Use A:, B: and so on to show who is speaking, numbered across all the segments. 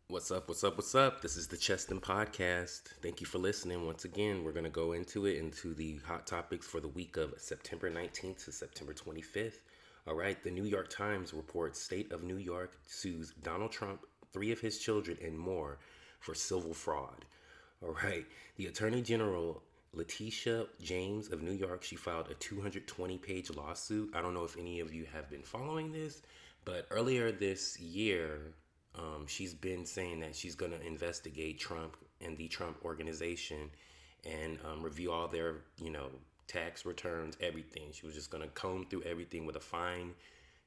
A: What's up? What's up? What's up? This is the Cheston Podcast. Thank you for listening. Once again, we're going to go into the hot topics for the week of September 19th to September 25th. All right, the New York Times reports State of New York sues Donald Trump, three of his children, and more for civil fraud. All right, the Attorney General Letitia James of New York, she filed a 220-page lawsuit. I don't know if any of you have been following this, but earlier this year, she's been saying that she's going to investigate Trump and the Trump organization and review all their, tax returns, everything. She was just going to comb through everything with a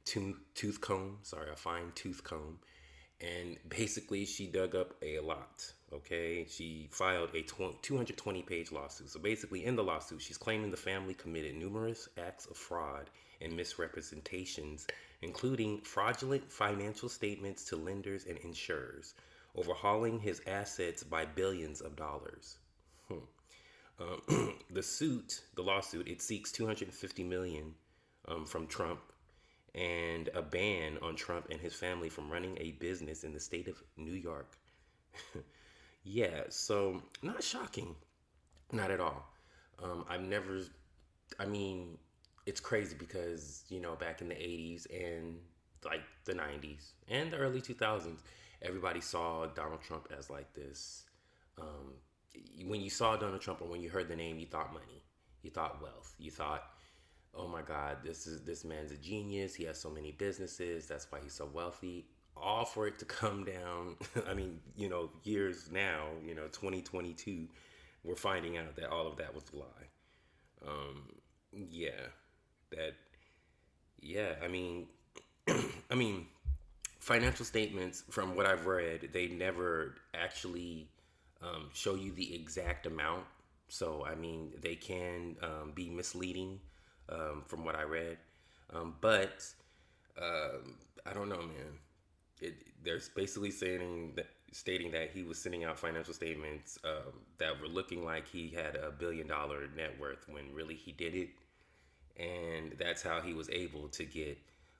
A: tooth comb. Sorry, a fine tooth comb. And basically, she dug up a lot. Okay, she filed a 220-page lawsuit. So basically, in the lawsuit, she's claiming the family committed numerous acts of fraud and misrepresentations, including fraudulent financial statements to lenders and insurers, overhauling his assets by billions of dollars. The lawsuit, it seeks 250 million from Trump and a ban on Trump and his family from running a business in the state of New York. Yeah, so not shocking, not at all. I've never, I mean, it's crazy because, back in the 80s and like the 90s and the early 2000s, everybody saw Donald Trump as like this. Um, when you saw Donald Trump or when you heard the name, you thought money, you thought wealth, you thought, oh my God, this man's a genius. He has so many businesses. That's why he's so wealthy. All for it to come down. I mean, years now, 2022, we're finding out that all of that was a lie. Yeah, that. Yeah, I mean, I mean, financial statements from what I've read, they never actually show you the exact amount. So I mean, they can be misleading from what I read. But I don't know, man. They're basically stating that he was sending out financial statements that were looking like he had $1 billion net worth when really he didn't, and that's how he was able to get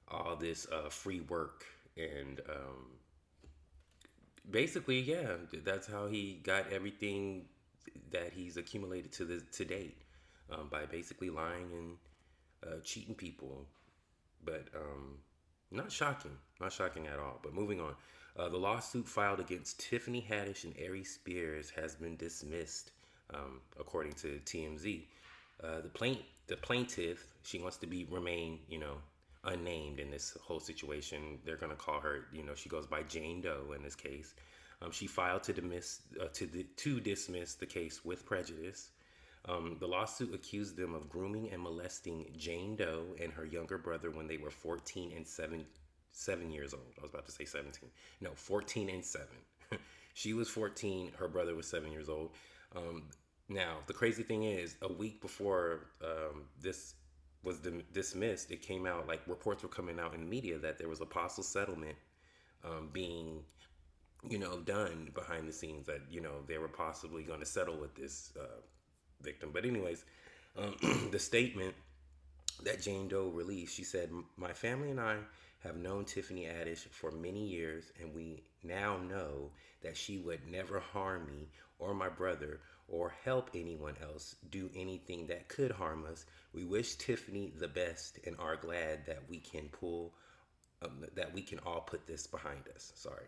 A: all this free work and basically, yeah, that's how he got everything that he's accumulated to date by basically lying and cheating people. But not shocking, not shocking at all. But moving on, the lawsuit filed against Tiffany Haddish and Aries Spears has been dismissed, according to TMZ. The plaintiff, she wants to remain, unnamed in this whole situation. They're gonna call her, she goes by Jane Doe in this case. She filed to dismiss the case with prejudice. The lawsuit accused them of grooming and molesting Jane Doe and her younger brother when they were 14 and 7 years old. I was about to say 17. No, 14 and 7. She was 14. Her brother was 7 years old. Now, the crazy thing is, a week before this was dismissed, it came out, like reports were coming out in the media that there was a possible settlement being, done behind the scenes, that, they were possibly going to settle with this victim. But anyways, the statement that Jane Doe released, she said, "My family and I have known Tiffany Haddish for many years, and we now know that she would never harm me or my brother or help anyone else do anything that could harm us. We wish Tiffany the best and are glad that we can all put this behind us." Sorry.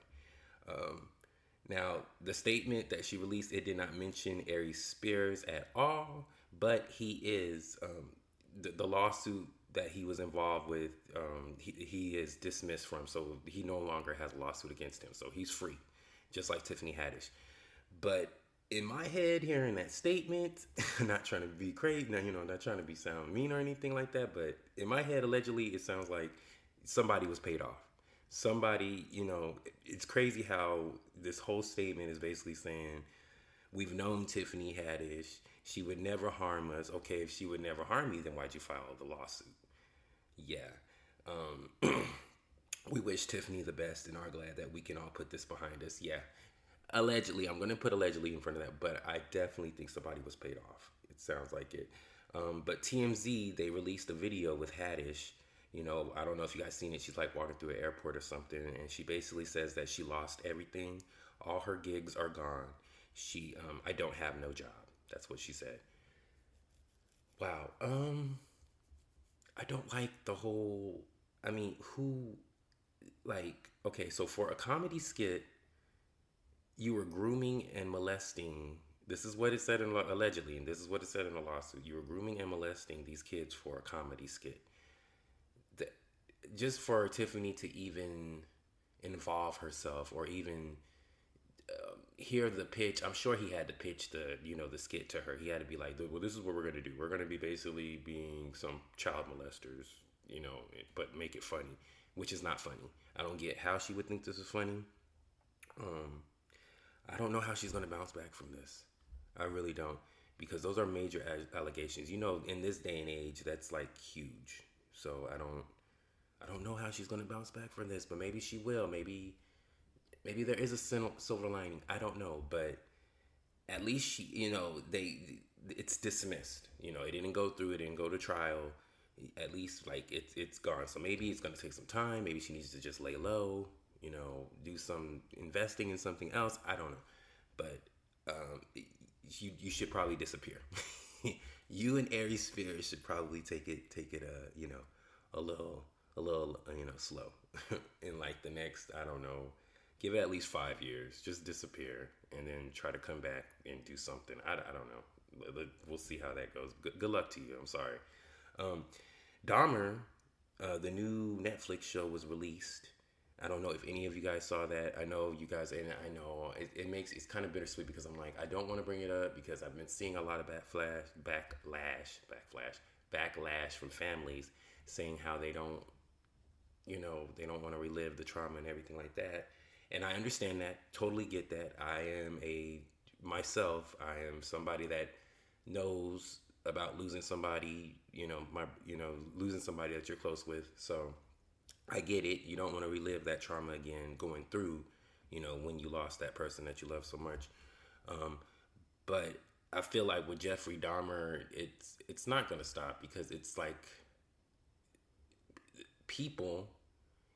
A: Um, Now, the statement that she released, it did not mention Aries Spears at all, but he is, the lawsuit that he was involved with, he is dismissed from, so he no longer has a lawsuit against him, so he's free, just like Tiffany Haddish. But in my head, hearing that statement, not trying to be crazy, not trying to be sound mean or anything like that, but in my head, allegedly, it sounds like somebody was paid off. Somebody, it's crazy how this whole statement is basically saying, we've known Tiffany Haddish. She would never harm us. Okay, if she would never harm me, then why'd you file the lawsuit? Yeah. We wish Tiffany the best and are glad that we can all put this behind us. Yeah. Allegedly, I'm going to put allegedly in front of that, but I definitely think somebody was paid off. It sounds like it. But TMZ, they released a video with Haddish, I don't know if you guys seen it. She's like walking through an airport or something, and she basically says that she lost everything. All her gigs are gone. I don't have no job. That's what she said. Wow. I don't like the whole. I mean, who like? Okay, so for a comedy skit, you were grooming and molesting. This is what it said allegedly, and this is what it said in the lawsuit. You were grooming and molesting these kids for a comedy skit. The, just for Tiffany to even involve herself or even hear the pitch. I'm sure he had to pitch the skit to her. He had to be like, well, this is what we're gonna do. We're gonna be basically being some child molesters, but make it funny, which is not funny. I don't get how she would think this is funny. I don't know how she's gonna bounce back from this. I really don't, because those are major allegations. In this day and age, that's like huge. So I don't know how she's gonna bounce back from this, but maybe she will. Maybe there is a silver lining. I don't know, but at least it's dismissed. It didn't go through. It didn't go to trial. At least like it's gone. So maybe it's gonna take some time. Maybe she needs to just lay low. Do some investing in something else. I don't know, but you should probably disappear. You and Aries Spears should probably take it a little slow. In like the next, I don't know, give it at least 5 years. Just disappear and then try to come back and do something. I don't know. We'll see how that goes. Good luck to you. I'm sorry. Dahmer, the new Netflix show was released. I don't know if any of you guys saw that. I know you guys, and I know it's kind of bittersweet because I'm like, I don't want to bring it up because I've been seeing a lot of backlash from families saying how they don't want to relive the trauma and everything like that. And I understand that, totally get that. I am somebody that knows about losing somebody, losing somebody that you're close with. So I get it. You don't want to relive that trauma again going through, when you lost that person that you love so much. But I feel like with Jeffrey Dahmer, it's not going to stop because it's like people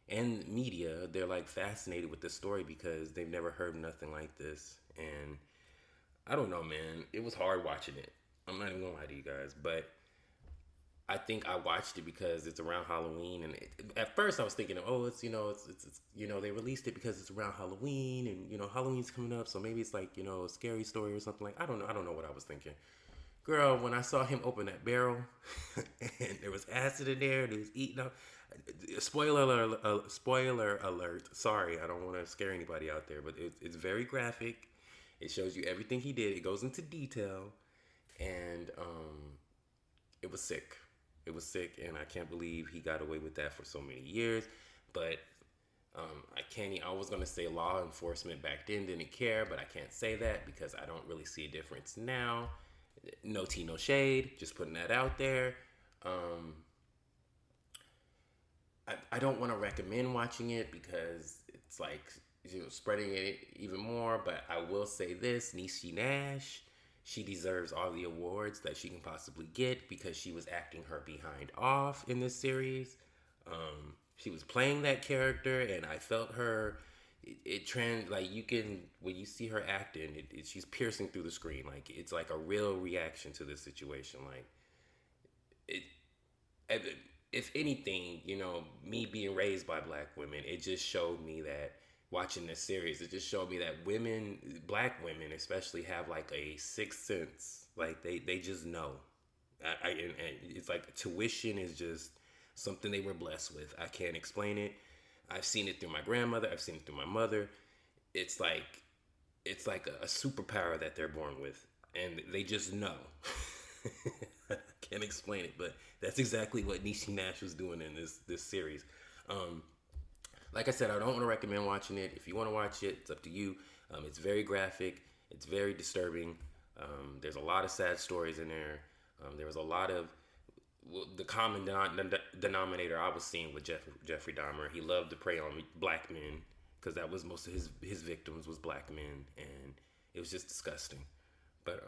A: and media, they're like fascinated with this story because they've never heard nothing like this. And I don't know, man. It was hard watching it. I'm not even gonna lie to you guys, but I think I watched it because it's around Halloween, and at first I was thinking, oh, it's they released it because it's around Halloween, and Halloween's coming up, so maybe it's like a scary story or something like. I don't know what I was thinking, girl. When I saw him open that barrel, and there was acid in there, and he was eating up. Spoiler alert. Sorry, I don't want to scare anybody out there, but it's very graphic. It shows you everything he did. It goes into detail, and it was sick. It was sick, and I can't believe he got away with that for so many years. But I was gonna say law enforcement back then didn't care, but I can't say that because I don't really see a difference now. No tea, no shade. Just putting that out there. I don't want to recommend watching it because it's like spreading it even more. But I will say this: Niecy Nash. She deserves all the awards that she can possibly get because she was acting her behind off in this series. She was playing that character, and I felt her. Like you can when you see her acting, she's piercing through the screen. Like it's like a real reaction to this situation. Like it. If anything, me being raised by black women, it just showed me that. Watching this series, it just showed me that black women especially, have like a sixth sense. Like they just know. And it's like tuition is just something they were blessed with. I can't explain it. I've seen it through my grandmother. I've seen it through my mother. It's like a superpower that they're born with, and they just know. I can't explain it, but that's exactly what Niecy Nash was doing in this series. Like I said, I don't want to recommend watching it. If you want to watch it, it's up to you. It's very graphic. It's very disturbing. There's a lot of sad stories in there. There was a lot of the common denominator I was seeing with Jeffrey Dahmer. He loved to prey on black men because that was most of his victims was black men, and it was just disgusting. But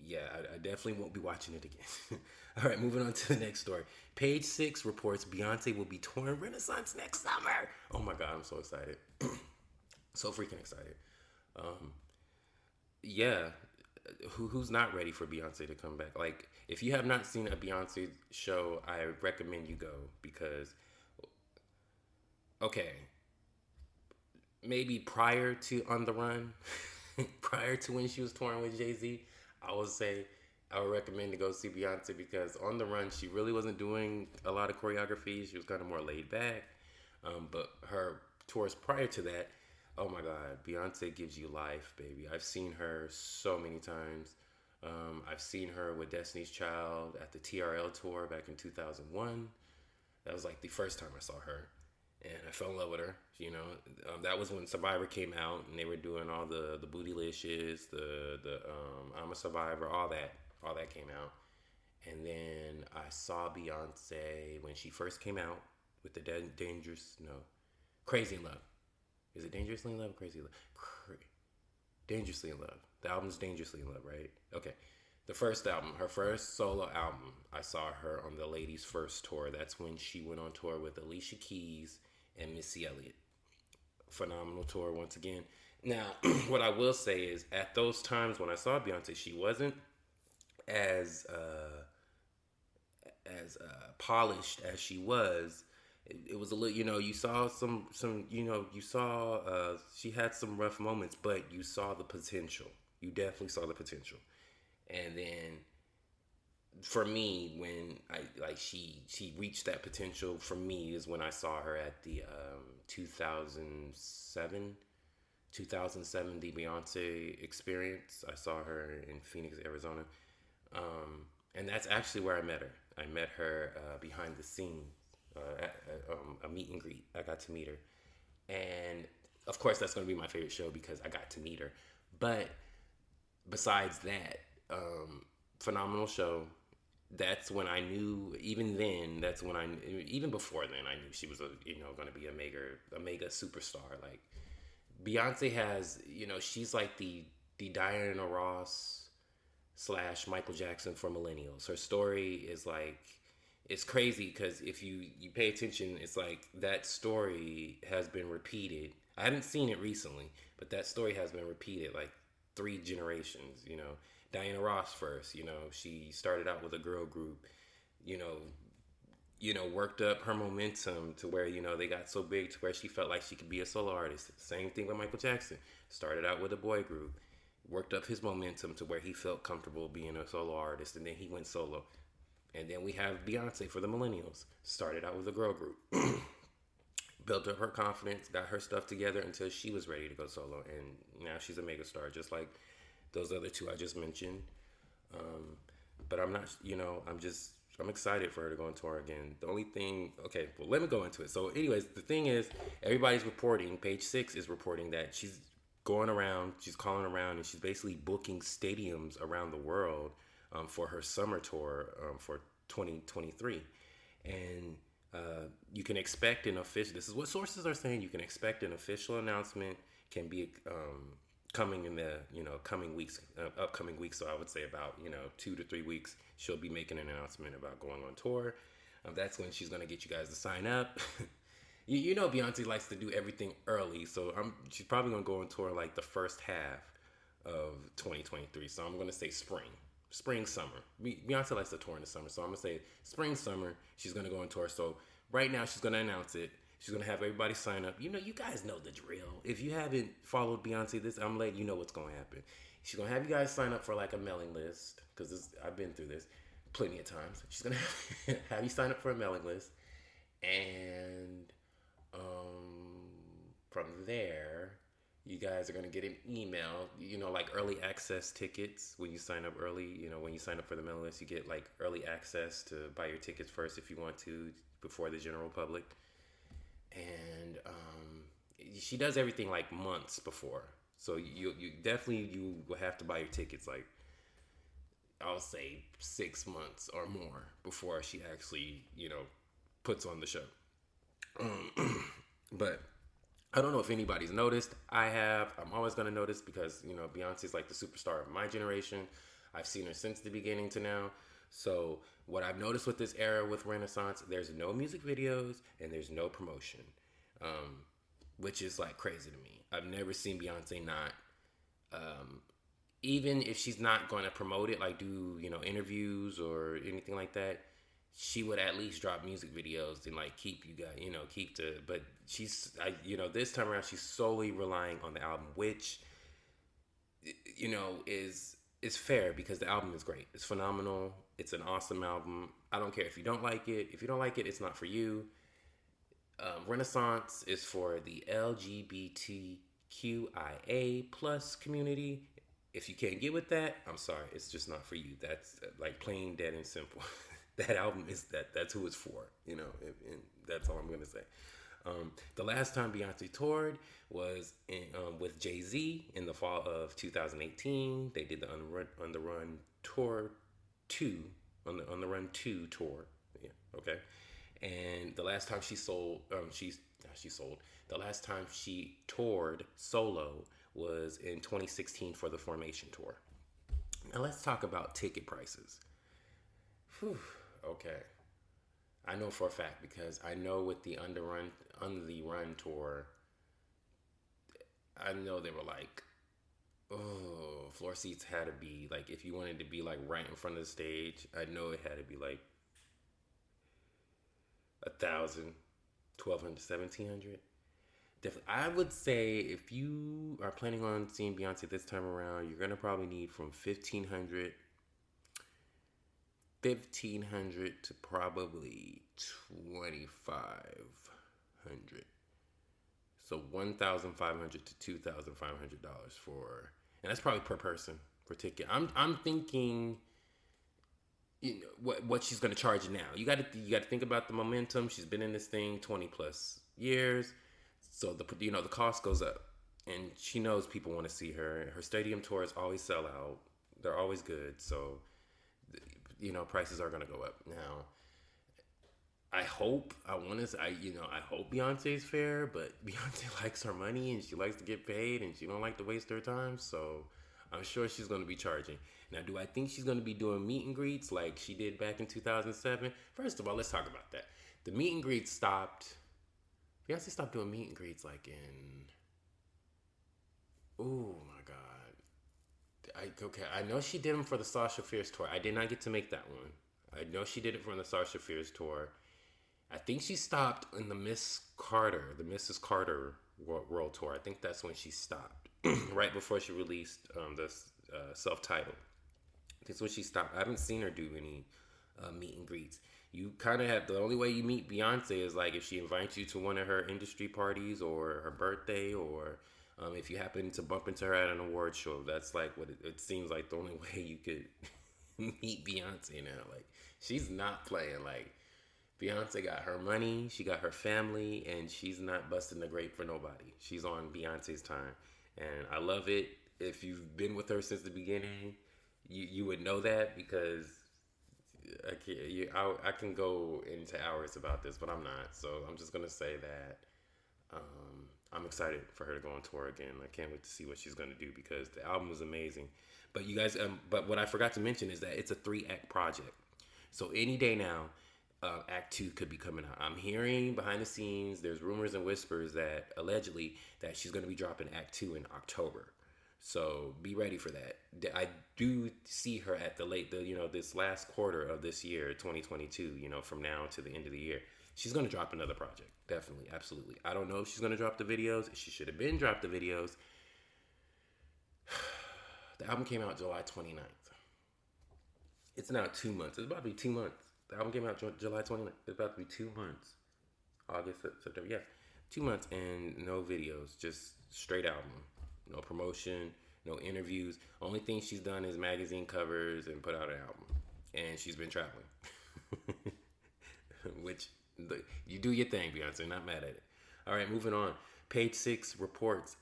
A: Yeah, I definitely won't be watching it again. All right, moving on to the next story. Page Six reports Beyonce will be touring Renaissance next summer. Oh my God, I'm so excited. So freaking excited. Um, yeah, who's not ready for Beyonce to come back? Like, if you have not seen a Beyonce show, I recommend you go because, okay, maybe prior to On the Run, prior to when she was touring with Jay Z, I would say I would recommend to go see Beyonce because On the Run, she really wasn't doing a lot of choreography. She was kind of more laid back. But her tours prior to that, oh my God, Beyonce gives you life, baby. I've seen her so many times. I've seen her with Destiny's Child at the TRL tour back in 2001. That was like the first time I saw her, and I fell in love with her. That was when Survivor came out, and they were doing all the Bootylicious, the I'm a Survivor, all that came out, and then I saw Beyonce when she first came out with the Crazy in Love. Is it Dangerously in Love or Crazy in Love? Dangerously in Love. The album's Dangerously in Love, right? Okay. The first album, her first solo album, I saw her on the Ladies First tour. That's when she went on tour with Alicia Keys and Missy Elliott. Phenomenal tour once again. Now, what I will say is, at those times when I saw Beyonce, she wasn't as polished as she was. It was a little, you saw you saw she had some rough moments, but you saw the potential. You definitely saw the potential. And then for me, when she reached that potential for me is when I saw her at the 2007 the Beyonce experience. I saw her in Phoenix, Arizona. And that's actually where I met her. I met her behind the scenes at a meet and greet. I got to meet her. And of course, that's going to be my favorite show because I got to meet her. But besides that, phenomenal show. That's when I knew. Even then, even before then, I knew she was going to be a mega superstar. Like Beyonce has, she's like the Diana Ross / Michael Jackson for millennials. Her story is like, it's crazy because if you pay attention, it's like that story has been repeated. I haven't seen it recently, but that story has been repeated like 3 generations. Diana Ross first, she started out with a girl group, worked up her momentum to where, they got so big to where she felt like she could be a solo artist. Same thing with Michael Jackson. Started out with a boy group, worked up his momentum to where he felt comfortable being a solo artist, and then he went solo. And then we have Beyonce for the millennials. Started out with a girl group. Built up her confidence, got her stuff together until she was ready to go solo. And now she's a megastar, just like those other 2 I just mentioned. But I'm not, I'm excited for her to go on tour again. The only thing, okay, well, let me go into it. So anyways, the thing is, everybody's reporting, Page Six is reporting that she's going around, she's calling around, and she's basically booking stadiums around the world for her summer tour for 2023. And you can expect an official, this is what sources are saying, you can expect an official announcement can be coming in the coming weeks, upcoming weeks. So I would say about 2 to 3 weeks, she'll be making an announcement about going on tour. That's when she's gonna get you guys to sign up. Beyonce likes to do everything early, so she's probably gonna go on tour like the first half of 2023. So I'm gonna say spring, summer. Beyonce likes to tour in the summer, so I'm gonna say spring, summer. She's gonna go on tour. So right now she's gonna announce it. She's going to have everybody sign up. You guys know the drill. If you haven't followed Beyonce, I'm letting you know what's going to happen. She's going to have you guys sign up for like a mailing list because I've been through this plenty of times. She's going to have you sign up for a mailing list. And from there, you guys are going to get an email, like early access tickets. When you sign up early, when you sign up for the mailing list, you get like early access to buy your tickets first if you want to before the general public. And she does everything like months before, so you definitely you will have to buy your tickets like I'll say 6 months or more before she actually puts on the show. But I don't know if anybody's noticed. I'm always gonna notice because Beyonce's like the superstar of my generation. I've seen her since the beginning to now. So what I've noticed with this era with Renaissance, there's no music videos and there's no promotion, um, which is like crazy to me. I've never seen Beyonce not, even if she's not going to promote it, like do interviews or anything like that. She would at least drop music videos and like keep you guys, keep the. But this time around she's solely relying on the album, which is fair because the album is great. It's phenomenal. It's an awesome album. I don't care if you don't like it. If you don't like it, it's not for you. Renaissance is for the LGBTQIA plus community. If you can't get with that, I'm sorry. It's just not for you. That's like plain, dead, and simple. That album is that. That's who it's for. And that's all I'm gonna say. The last time Beyonce toured was with Jay-Z in the fall of 2018. They did the On the Run tour 2, on the Run 2 tour. Yeah, okay. And the last time the last time she toured solo was in 2016 for the Formation tour. Now let's talk about ticket prices. Whew, okay. I know for a fact because I know with the On the Run tour, I know they were like, oh, floor seats had to be like, if you wanted to be like right in front of the stage, I know it had to be like 1,000, 1,200, 1,700. Definitely, I would say if you are planning on seeing Beyonce this time around, you're gonna probably need from 1,500 to probably 2,500. So $1,500 to $2,500 for, and that's probably per person for ticket. I'm thinking, what she's gonna charge now. You got to think about the momentum. She's been in this thing 20 plus years, so the cost goes up, and she knows people want to see her. Her stadium tours always sell out. They're always good, so prices are gonna go up. Now, I hope Beyonce's fair, but Beyonce likes her money and she likes to get paid and she don't like to waste her time, so I'm sure she's going to be charging. Now, do I think she's going to be doing meet and greets like she did back in 2007? First of all, let's talk about that. The meet and greets stopped. Beyonce stopped doing meet and greets like in, oh my God. I know she did them for the Sasha Fierce tour. I did not get to make that one. I know she did it for the Sasha Fierce tour. I think she stopped in the Mrs. Carter World Tour. I think that's when she stopped, right before she released the self-titled. That's when she stopped. I haven't seen her do any meet and greets. You kind of have, the only way you meet Beyonce is like if she invites you to one of her industry parties or her birthday, or if you happen to bump into her at an award show. That's like what it seems like the only way you could meet Beyonce now. Like, she's not playing. Like, Beyonce got her money, she got her family, and she's not busting the grape for nobody. She's on Beyonce's time, and I love it. If you've been with her since the beginning, you would know that, because I can go into hours about this, but I'm not. So I'm just gonna say that I'm excited for her to go on tour again. I can't wait to see what she's gonna do because the album is amazing. But you guys, but what I forgot to mention is that it's a 3-act project. So any day now, Act 2 could be coming out. I'm hearing behind the scenes, there's rumors and whispers that allegedly that she's going to be dropping Act 2 in October. So be ready for that. I do see her at this last quarter of this year, 2022, from now to the end of the year. She's going to drop another project. Definitely. Absolutely. I don't know if she's going to drop the videos. She should have been dropped the videos. The album came out July 29th. It's now 2 months. It's about to be 2 months. The album came out July 29th. It's about to be 2 months. August, September. Yeah. 2 months and no videos. Just straight album. No promotion. No interviews. Only thing she's done is magazine covers and put out an album. And she's been traveling. Which, you do your thing, Beyonce. Not mad at it. All right, moving on. Page 6 reports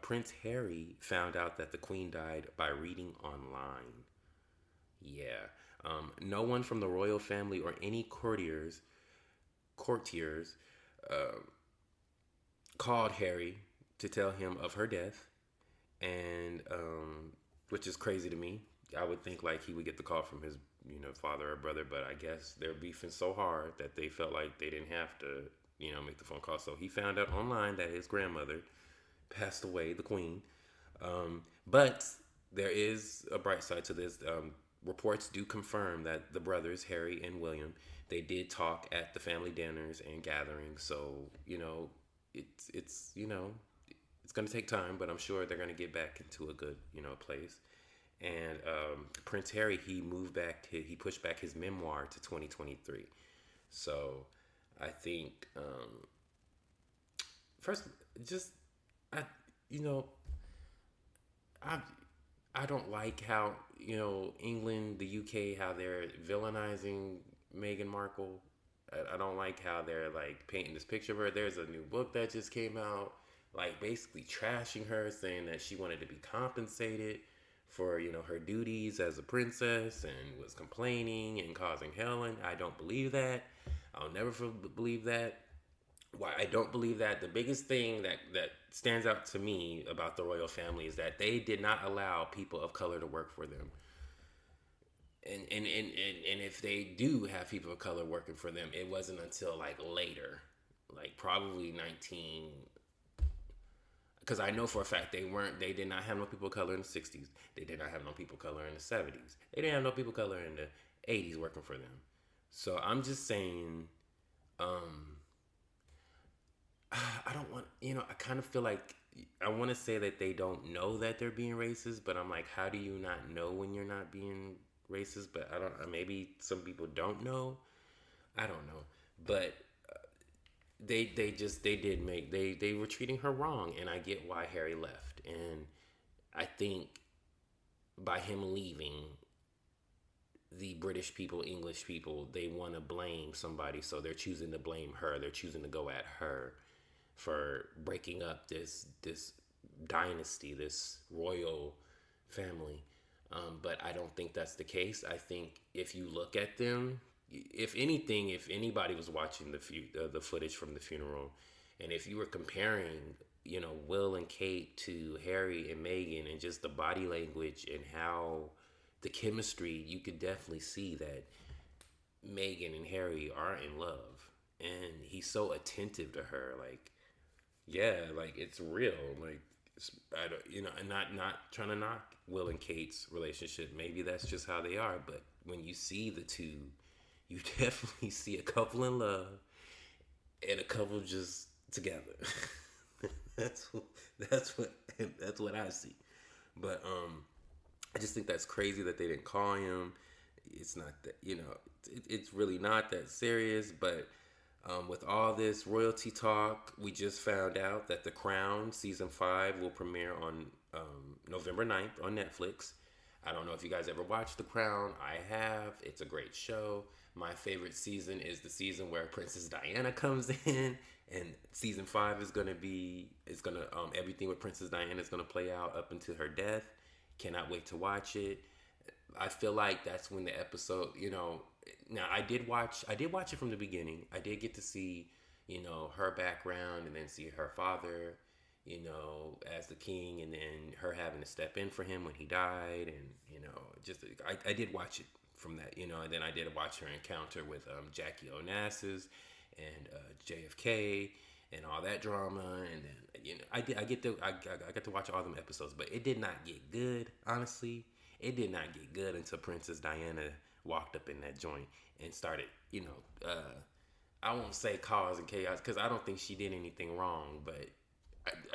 A: Prince Harry found out that the Queen died by reading online. Yeah. No one from the royal family or any courtiers called Harry to tell him of her death, and which is crazy to me. I would think like he would get the call from his father or brother, but I guess they're beefing so hard that they felt like they didn't have to make the phone call. So he found out online that his grandmother passed away, the queen. But there is a bright side to this. Reports do confirm that the brothers, Harry and William, they did talk at the family dinners and gatherings. So it's going to take time, but I'm sure they're going to get back into a good place. And Prince Harry, he moved back. He pushed back his memoir to 2023. So I think first, just I you know I I don't like how England, the UK, how they're villainizing Meghan Markle. I don't like how they're like painting this picture of her. There's a new book that just came out, like basically trashing her, saying that she wanted to be compensated for her duties as a princess and was complaining and causing hell. And I don't believe that. I'll never believe that. Why I don't believe that, the biggest thing that stands out to me about the royal family is that they did not allow people of color to work for them. And if they do have people of color working for them, it wasn't until like later, like probably 19, because I know for a fact they did not have no people of color in the 60s. They did not have no people of color in the 70s. They didn't have no people of color in the 80s working for them. So I'm just saying, I don't want, I kind of feel like I want to say that they don't know that they're being racist, but I'm like, how do you not know when you're not being racist? But I don't, maybe some people don't know. I don't know. But they were treating her wrong, and I get why Harry left. And I think by him leaving, the British people, English people, they want to blame somebody, so they're choosing to blame her. They're choosing to go at her for breaking up this dynasty, this royal family. But I don't think that's the case. I think if you look at them, if anything, if anybody was watching the footage from the funeral, and if you were comparing, Will and Kate to Harry and Meghan, and just the body language and how the chemistry, you could definitely see that Meghan and Harry are in love, and he's so attentive to her. Like, yeah, like it's real. Like, I don't, and not trying to knock Will and Kate's relationship. Maybe that's just how they are. But when you see the two, you definitely see a couple in love and a couple just together. that's what I see. But I just think that's crazy that they didn't call him. It's not that it's really not that serious. But with all this royalty talk, we just found out that The Crown season 5 will premiere on November 9th on Netflix. I don't know if you guys ever watched The Crown. I have. It's a great show. My favorite season is the season where Princess Diana comes in, and season 5 is gonna everything with Princess Diana is gonna play out up until her death. Cannot wait to watch it. I feel like that's when the episode, now I did watch it from the beginning. I did get to see, her background, and then see her father, as the king, and then her having to step in for him when he died, and I did watch it from that, and then I did watch her encounter with Jackie Onassis and JFK and all that drama, and then I got to watch all them episodes, but it did not get good. Honestly, it did not get good until Princess Diana walked up in that joint and started, I won't say causing chaos, because I don't think she did anything wrong, but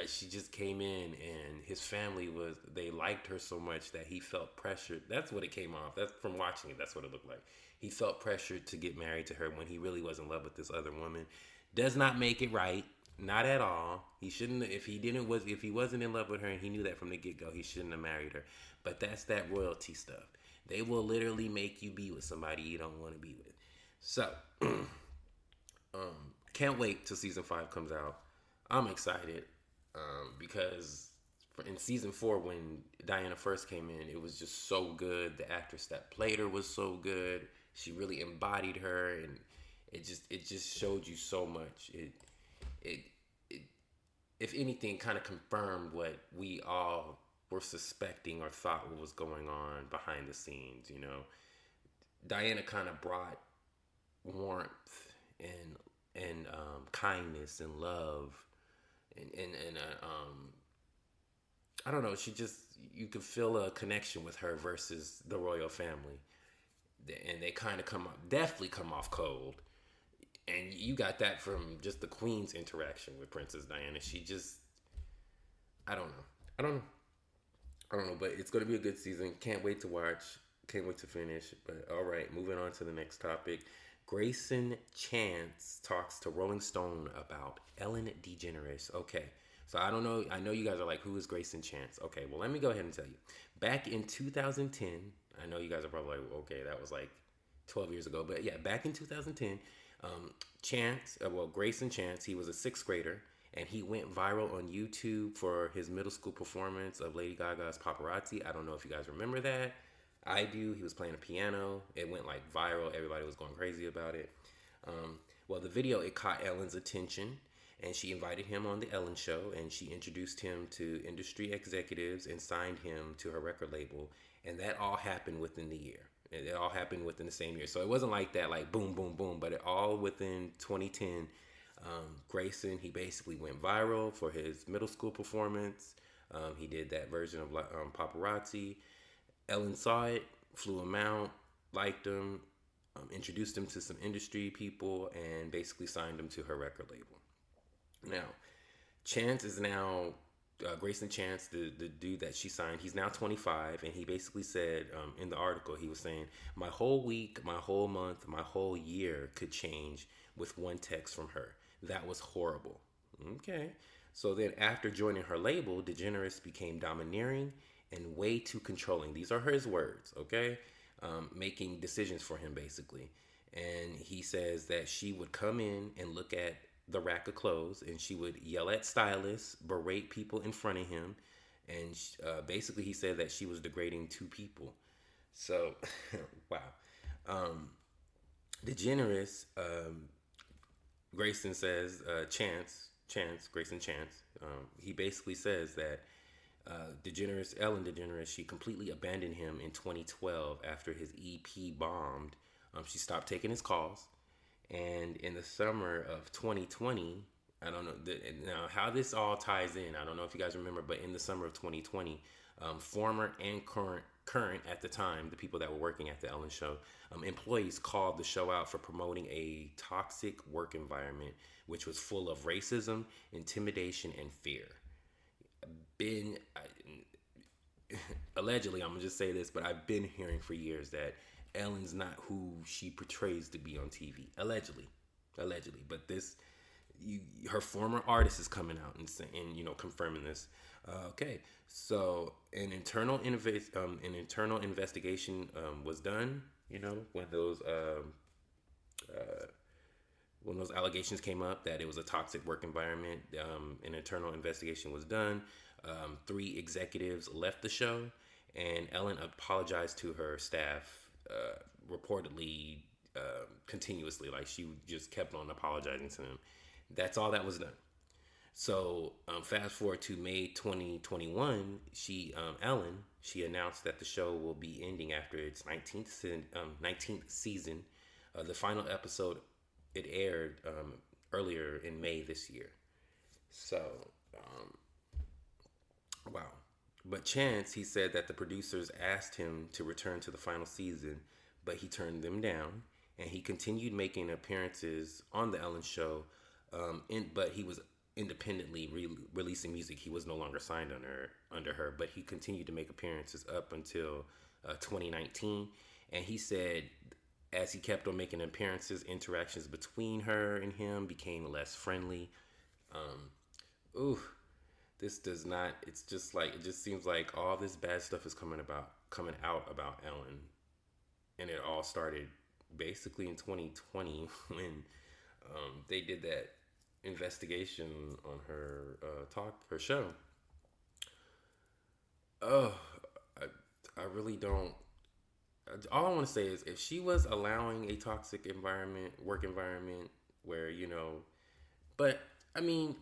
A: she just came in, and his family they liked her so much that he felt pressured. That's what it came off. That's from watching it. That's what it looked like. He felt pressured to get married to her when he really was in love with this other woman. Does not make it right. Not at all. He shouldn't. If he wasn't in love with her and he knew that from the get-go, he shouldn't have married her. But that's that royalty stuff. They will literally make you be with somebody you don't want to be with. So, can't wait till season 5 comes out. I'm excited because in season 4, when Diana first came in, it was just so good. The actress that played her was so good. She really embodied her, and it just showed you so much. It if anything, kind of confirmed what we all were suspecting or thought what was going on behind the scenes. You know, Diana kind of brought warmth and kindness and love and I don't know. She just, you could feel a connection with her versus the royal family, and they kind of definitely come off cold. And you got that from just the Queen's interaction with Princess Diana. She just, I don't know. I don't know. I don't know, but it's going to be a good season. Can't wait to watch. Can't wait to finish. But all right, moving on to the next topic. Grayson Chance talks to Rolling Stone about Ellen DeGeneres. Okay, so I don't know. I know you guys are like, who is Grayson Chance? Okay, well, let me go ahead and tell you. Back in 2010, I know you guys are probably like, okay, that was like 12 years ago. But yeah, back in 2010, Grayson Chance, he was a sixth grader, and he went viral on YouTube for his middle school performance of Lady Gaga's Paparazzi. I don't know if you guys remember that. I do. He was playing a piano. It went like viral. Everybody was going crazy about it. Well, the video, it caught Ellen's attention, and she invited him on the Ellen Show, and she introduced him to industry executives and signed him to her record label. And that all happened within the year. It all happened within the same year. So it wasn't like that, like boom, boom, boom, but it all within 2010. Grayson, he basically went viral for his middle school performance. He did that version of Paparazzi. Ellen saw it, flew him out, liked him, introduced him to some industry people, and basically signed him to her record label. Now, Chance is now, Grayson Chance, the dude that she signed, he's now 25, and he basically said in the article, he was saying, my whole week, my whole month, my whole year could change with one text from her. That was horrible. Okay. So then after joining her label, DeGeneres became domineering and way too controlling. These are his words, okay? Making decisions for him, basically. And he says that she would come in and look at the rack of clothes, and she would yell at stylists, berate people in front of him, and basically he said that she was degrading two people. So, wow. DeGeneres, Grayson says, Grayson Chance, he basically says that Ellen DeGeneres, she completely abandoned him in 2012 after his EP bombed. She stopped taking his calls. And in the summer of 2020, I don't know now how this all ties in. I don't know if you guys remember, but in the summer of 2020, former and current at the time, the people that were working at the Ellen Show, employees called the show out for promoting a toxic work environment, which was full of racism, intimidation, and fear. Allegedly, I'm gonna just say this, but I've been hearing for years that Ellen's not who she portrays to be on TV. Allegedly, but her former artist is coming out and saying, confirming this. Okay, so an internal investigation was done. When those allegations came up that it was a toxic work environment, an internal investigation was done. 3 executives left the show, and Ellen apologized to her staff reportedly continuously. Like, she just kept on apologizing to them. That's all that was done. So fast forward to May 2021, Ellen announced that the show will be ending after its 19th season. The final episode, it aired earlier in May this year. So, wow. But Chance, he said that the producers asked him to return to the final season, but he turned them down, and he continued making appearances on the Ellen Show, but he was independently releasing music. He was no longer signed under her, but he continued to make appearances up until 2019, and he said as he kept on making appearances, interactions between her and him became less friendly. This does not, it's just like, it just seems like all this bad stuff is coming out about Ellen. And it all started basically in 2020 when they did that investigation on her her show. I really don't. All I want to say is, if she was allowing a toxic work environment where, but I mean,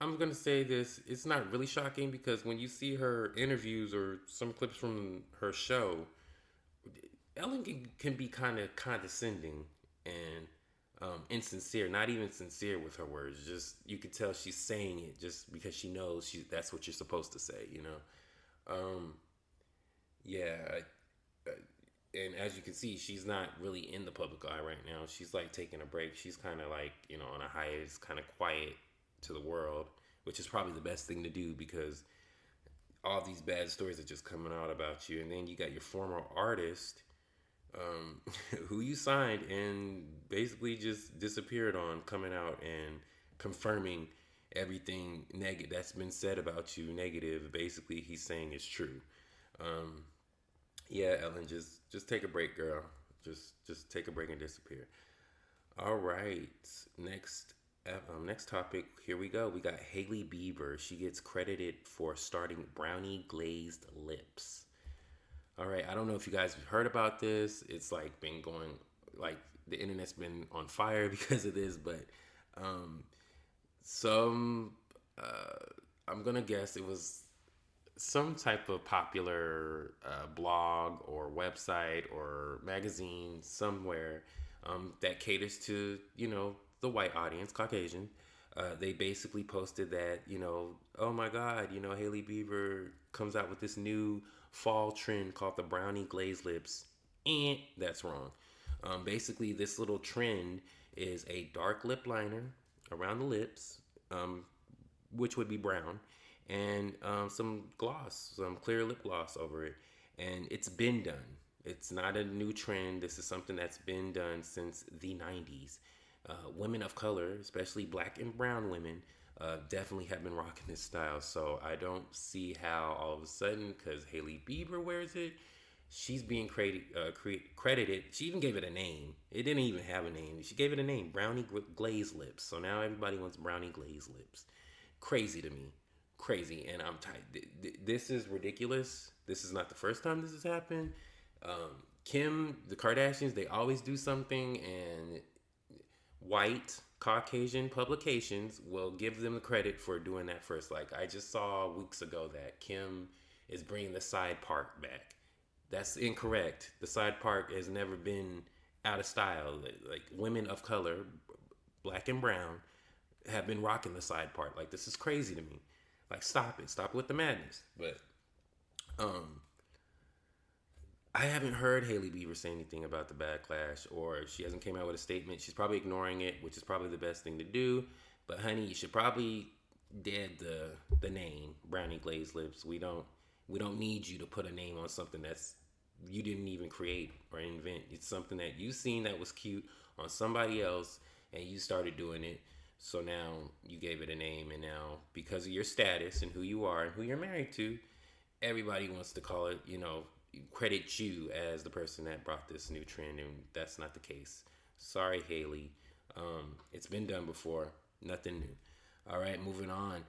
A: I'm gonna say this. It's not really shocking because when you see her interviews or some clips from her show, Ellen can be kind of condescending and insincere. Not even sincere with her words. Just you can tell she's saying it just because she knows that's what you're supposed to say. You know. Um, yeah. And as you can see, she's not really in the public eye right now. She's like taking a break. She's kind of like on a hiatus, kind of quiet to the world, which is probably the best thing to do because all these bad stories are just coming out about you, and then you got your former artist um, who you signed and basically just disappeared on coming out and confirming everything negative that's been said about you negative. Basically, he's saying is true. Um, yeah, Ellen, just take a break, girl. Just take a break and disappear. All right, next topic. Here we go. We got Haley Bieber. She gets credited for starting brownie glazed lips. All right, I don't know if you guys have heard about this. It's like been going like the internet's been on fire because of this, but um, some I'm gonna guess it was some type of popular blog or website or magazine somewhere that caters to the white audience, Caucasian. They basically posted that oh my God, Haley Bieber comes out with this new fall trend called the brownie glazed lips, and that's wrong. Basically, this little trend is a dark lip liner around the lips, um, which would be brown, and some gloss, some clear lip gloss over it. And it's been done. It's not a new trend. This is something that's been done since the 90s. Women of color, especially black and brown women, definitely have been rocking this style. So I don't see how all of a sudden, because Haley Bieber wears it, she's being credited. She even gave it a name. It didn't even have a name. She gave it a name, brownie glazed lips. So now everybody wants brownie glazed lips. Crazy to me, crazy. And I'm tight. This is ridiculous. This is not the first time this has happened. Kim, the Kardashians, they always do something, and white Caucasian publications will give them the credit for doing that first. Like I just saw weeks ago that Kim is bringing the side part back. That's incorrect. The side part has never been out of style. Like women of color, black and brown, have been rocking the side part. Like this is crazy to me. Like stop it. Stop with the madness. But um I haven't heard Haley Bieber say anything about the backlash, or she hasn't came out with a statement. She's probably ignoring it, which is probably the best thing to do. But honey, you should probably dead the name brownie glazed lips. We don't need you to put a name on something that's you didn't even create or invent. It's something that you seen that was cute on somebody else, and you started doing it. So now you gave it a name, and now because of your status and who you are and who you're married to, everybody wants to call it, credit you as the person that brought this new trend, and that's not the case. Sorry, Haley. It's been done before. Nothing new. All right, moving on.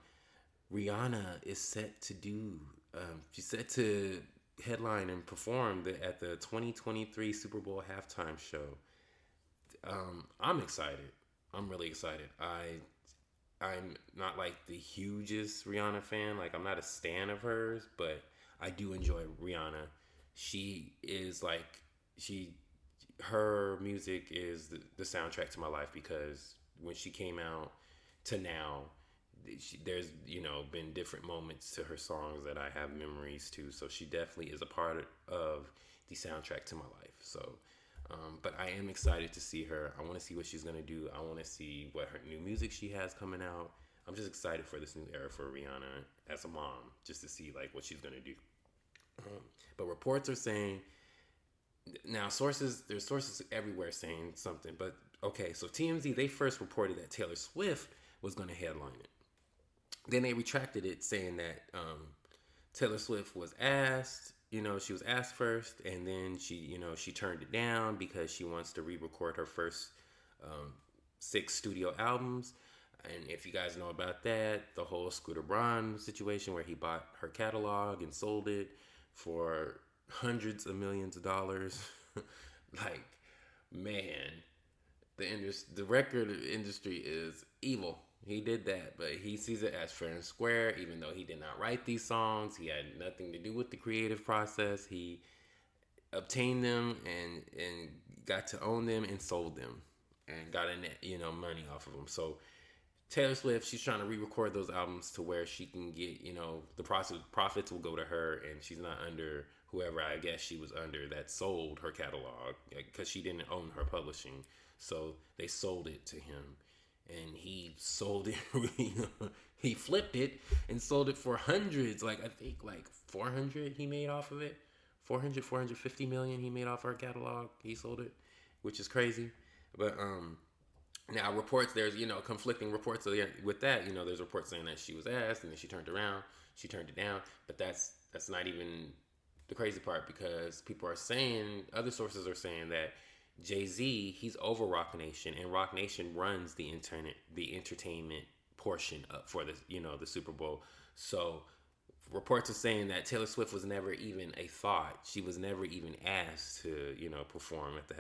A: Rihanna is set to do. She's set to headline and perform at the 2023 Super Bowl halftime show. I'm excited. I'm really excited. I'm not like the hugest Rihanna fan. Like I'm not a stan of hers, but I do enjoy Rihanna. She is like she her music is the soundtrack to my life because when she came out to now, there's been different moments to her songs that I have memories to. So she definitely is a part of the soundtrack to my life. So but I am excited to see her. I want to see what she's gonna do. I want to see what her new music she has coming out. I'm just excited for this new era for Rihanna as a mom, just to see like what she's gonna do. But reports are saying now there's sources everywhere saying something. But okay, so TMZ they first reported that Taylor Swift was gonna headline it. Then they retracted it, saying that Taylor Swift was asked. She was asked first, and then she turned it down because she wants to re-record her first um, 6 studio albums. And if you guys know about that, the whole Scooter Braun situation where he bought her catalog and sold it for hundreds of millions of dollars. Like, man, the record industry is evil. He did that, but he sees it as fair and square, even though he did not write these songs. He had nothing to do with the creative process. He obtained them and got to own them and sold them and got a net, money off of them. So Taylor Swift, she's trying to re-record those albums to where she can get, the profits will go to her, and she's not under whoever I guess she was under that sold her catalog, because she didn't own her publishing. So they sold it to him, and he sold it. He flipped it and sold it for hundreds. Like I think like 400 he made off of it. 450 million he made off her catalog. He sold it, which is crazy. But now reports, there's conflicting reports with that. There's reports saying that she was asked and then she turned it down. But that's not even the crazy part, because people are saying, other sources are saying that Jay-Z, he's over Rock Nation, and Rock Nation runs the entertainment portion up for the Super Bowl. So reports are saying that Taylor Swift was never even a thought. She was never even asked to, perform at the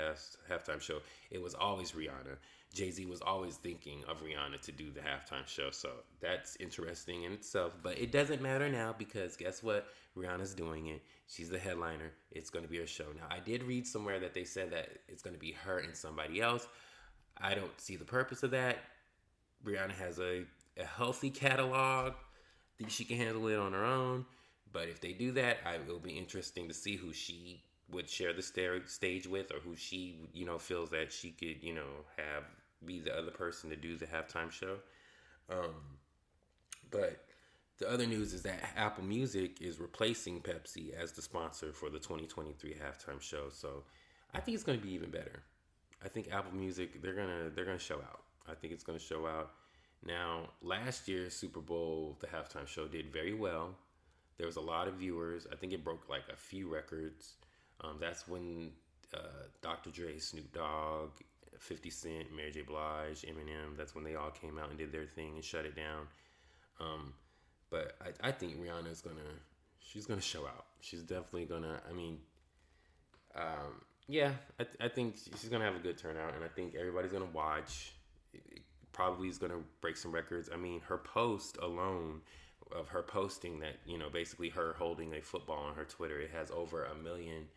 A: halftime show. It was always Rihanna. Jay-Z was always thinking of Rihanna to do the halftime show. So that's interesting in itself. But it doesn't matter now, because guess what? Rihanna's doing it. She's the headliner. It's going to be her show. Now, I did read somewhere that they said that it's going to be her and somebody else. I don't see the purpose of that. Rihanna has a healthy catalog. I think she can handle it on her own. But if they do that, it will be interesting to see who she would share the stage with, or who she, feels that she could, be the other person to do the halftime show. But the other news is that Apple Music is replacing Pepsi as the sponsor for the 2023 halftime show. So I think it's going to be even better. I think Apple Music, they're gonna show out. I think it's going to show out. Now, last year's Super Bowl, the halftime show did very well. There was a lot of viewers. I think it broke like a few records. That's when Dr. Dre, Snoop Dogg, 50 Cent, Mary J. Blige, Eminem, that's when they all came out and did their thing and shut it down. But I think Rihanna's she's gonna show out. She's definitely gonna, I think she's gonna have a good turnout, and I think everybody's gonna watch. It probably is gonna break some records. Her post alone, of her posting that, basically her holding a football on her Twitter, it has over 1.5 million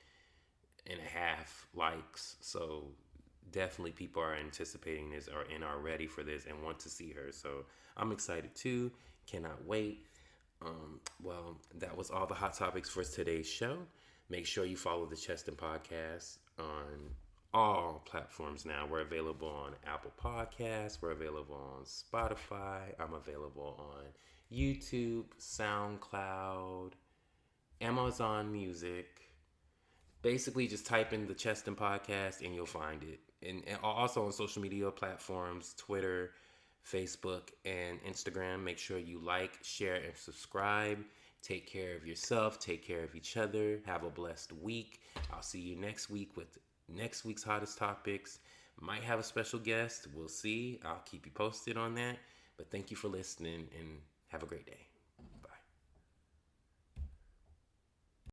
A: likes. So definitely people are anticipating this and are ready for this and want to see her. So I'm excited too. Cannot wait. Well, that was all the hot topics for today's show. Make sure you follow the Cheston Podcast on all platforms now. We're available on Apple Podcasts. We're available on Spotify. I'm available on YouTube, SoundCloud, Amazon Music. Basically, just type in the Cheston Podcast and you'll find it. And also on social media platforms, Twitter, Facebook, and Instagram. Make sure you like, share, and subscribe. Take care of yourself. Take care of each other. Have a blessed week. I'll see you next week with next week's hottest topics. Might have a special guest. We'll see. I'll keep you posted on that. But thank you for listening and have a great day.